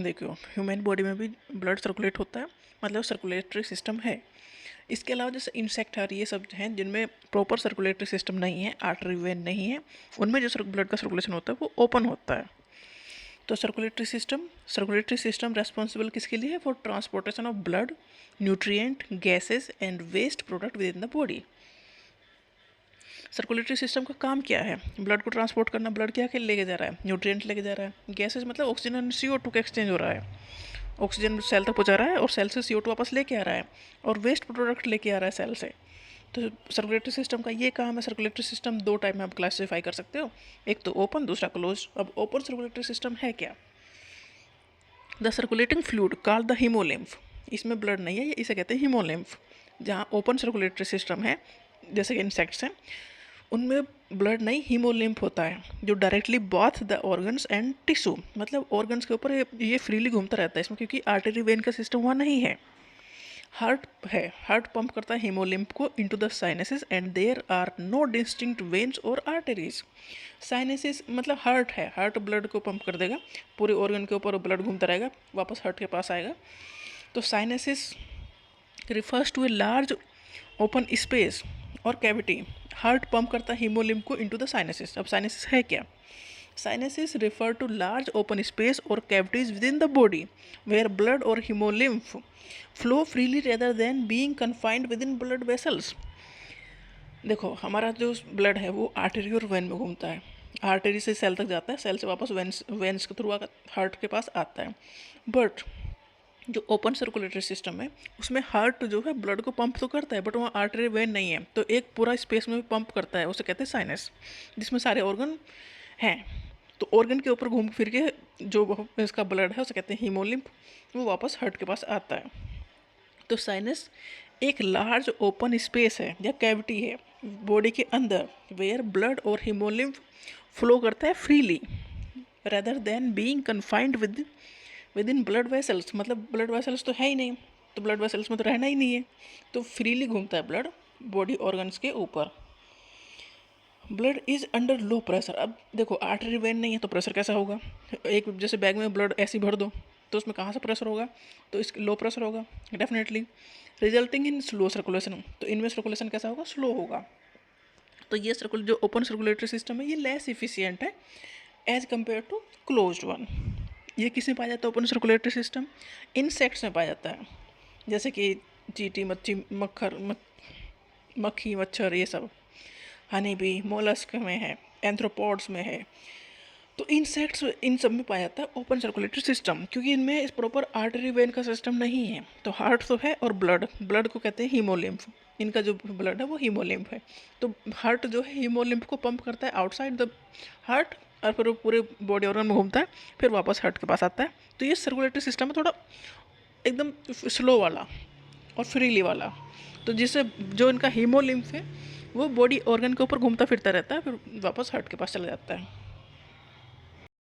देखो human body में भी ब्लड सर्कुलेट होता है, मतलब सर्कुलेटरी सिस्टम है। इसके अलावा जैसे इंसेक्ट और ये सब हैं जिनमें प्रॉपर सर्कुलेटरी सिस्टम नहीं है, आर्टरी वेन नहीं है, उनमें जो ब्लड का सर्कुलेशन होता है वो ओपन होता है। तो सर्कुलेटरी सिस्टम रेस्पॉन्सिबल किसके लिए है? For transportation of blood, nutrient, gases and waste product within the body. Circulatory system का काम क्या है? ब्लड को ट्रांसपोर्ट करना। ब्लड क्या के लेके जा रहा है? न्यूट्रिएंट लेके जा रहा है। गैसेस मतलब ऑक्सीजन और CO2 का एक्सचेंज हो रहा है, ऑक्सीजन सेल तक पहुंचा रहा है और सेल से CO2 वापस लेके आ रहा है, और वेस्ट प्रोडक्ट लेके आ रहा है सेल से। तो सर्कुलेटरी सिस्टम का ये काम है। सर्कुलेटरी सिस्टम दो टाइप में आप क्लासिफाई कर सकते हो, एक तो ओपन, दूसरा क्लोज। अब ओपन सर्कुलेटरी सिस्टम है क्या? The circulating fluid called the haemolymph, इसमें ब्लड नहीं है, इसे कहते हैं हीमोलिम्फ। जहाँ ओपन सर्कुलेटरी सिस्टम है, जैसे कि इंसेक्ट्स हैं, उनमें ब्लड नहीं, हीमोलिम्फ होता है, जो directly bath the organs and tissue, मतलब ऑर्गन्स के ऊपर ये फ्रीली घूमता रहता है इसमें, क्योंकि आर्टरी वेन का सिस्टम वहाँ नहीं है। हार्ट है, हार्ट पंप करता है हीमोलिम्फ को into the sinuses and there are no distinct veins और आर्टरीज। साइनसेस मतलब हार्ट है, हार्ट ब्लड को पंप कर देगा, पूरे ऑर्गन के ऊपर ब्लड घूमता रहेगा, वापस हार्ट के पास आएगा। तो sinuses refers to a large open space और कैविटी। हार्ट पंप करता है हीमोलिम्फ को इनटू द साइनसेस। अब साइनसेस है क्या? Sinuses refer to large open space और cavities within the body where blood और haemolymph flow freely rather than being confined within blood vessels. देखो हमारा जो ब्लड है वो आर्टरी और वेन में घूमता है, आर्टरी से सेल तक जाता है, सेल से वापस वेन्स के थ्रू हार्ट के पास आता है। बट जो ओपन सर्कुलेटरी सिस्टम है उसमें हार्ट जो है ब्लड को पंप तो करता है, बट वहाँ आर्टरी वेन नहीं है, तो एक पूरा स्पेस में भी पंप करता है, उसे कहते हैं साइनस, जिसमें सारे ऑर्गन हैं। तो ऑर्गन के ऊपर घूम फिर के जो इसका ब्लड है उसे कहते हैं हीमोलिम्फ, वो वापस हार्ट के पास आता है। तो साइनस एक लार्ज ओपन स्पेस है या कैविटी है बॉडी के अंदर, वेयर ब्लड और हीमोलिम्फ फ्लो करता है freely rather than being confined within blood vessels, मतलब ब्लड वेसल्स तो है ही नहीं, तो ब्लड वेसल्स में तो रहना ही नहीं है, तो फ्रीली घूमता है ब्लड बॉडी ऑर्गन्स के ऊपर। Blood is under low pressure. अब देखो आर्टरी वेन नहीं है तो प्रेशर कैसा होगा? एक जैसे बैग में ब्लड ऐसे भर दो तो उसमें कहाँ से प्रेशर होगा? तो इस लो प्रेशर होगा definitely, resulting in slow circulation. तो इनमें सर्कुलेशन कैसा होगा? स्लो होगा। तो ये जो ओपन सर्कुलेटरी सिस्टम है ये लेस इफिशियंट है as compare to closed one. ये किस में पाया जाता है ओपन सर्कुलेटरी सिस्टम? इंसेक्ट्स में पाया जाता है, जैसे कि चींटी, मक्खी, मच्छर, ये सब। हनी बी मोलस्क में है, एंथ्रोपॉड्स में है। तो इंसेक्ट्स इन सब में पाया जाता है ओपन सर्कुलेटरी सिस्टम, क्योंकि इनमें इस प्रॉपर आर्टरी वेन का सिस्टम नहीं है। तो हार्ट तो है और ब्लड को कहते हैं हीमोलिम्फ, इनका जो ब्लड है वो हीमोलिम्फ है। तो हार्ट जो है हीमोलिम्फ को पंप करता है आउटसाइड द हार्ट, और फिर वो पूरे बॉडी ऑर्गन में घूमता है, फिर वापस हार्ट के पास आता है। तो ये सर्कुलेटरी सिस्टम है थोड़ा एकदम स्लो वाला और फ्रीली वाला। तो जिससे जो इनका हीमोलिम्फ है वो बॉडी ऑर्गन के ऊपर घूमता फिरता रहता है, फिर वापस हार्ट के पास चला जाता है।